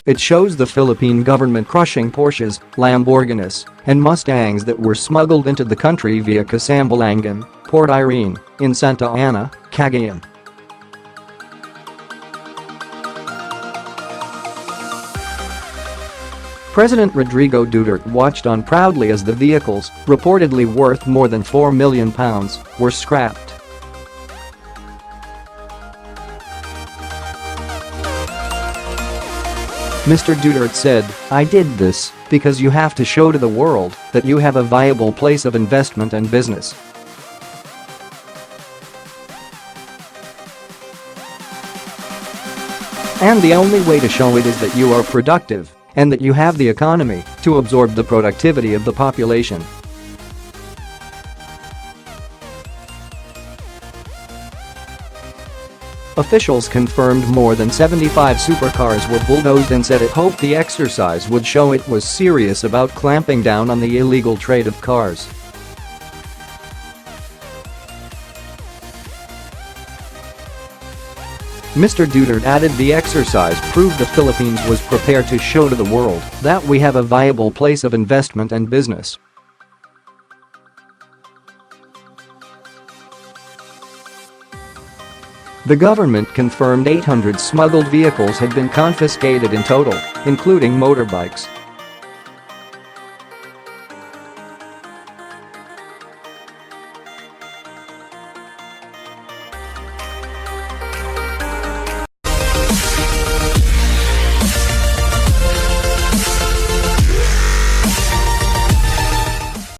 It shows the Philippine government crushing Porsches, Lamborghinis, and Mustangs that were smuggled into the country via Casambalangan, Port Irene, in Santa Ana, Cagayan. President Rodrigo Duterte watched on proudly as the vehicles, reportedly worth more than £4 million, were scrapped. Mr. Duterte said, "I did this because you have to show to the world that you have a viable place of investment and business." And the only way to show it is that you are productive and that you have the economy to absorb the productivity of the population. Officials confirmed more than 75 supercars were bulldozed and said it hoped the exercise would show it was serious about clamping down on the illegal trade of cars. Mr. Duterte added the exercise proved the Philippines was prepared to show to the world that we have a viable place of investment and business. The government confirmed 800 smuggled vehicles had been confiscated in total, including motorbikes,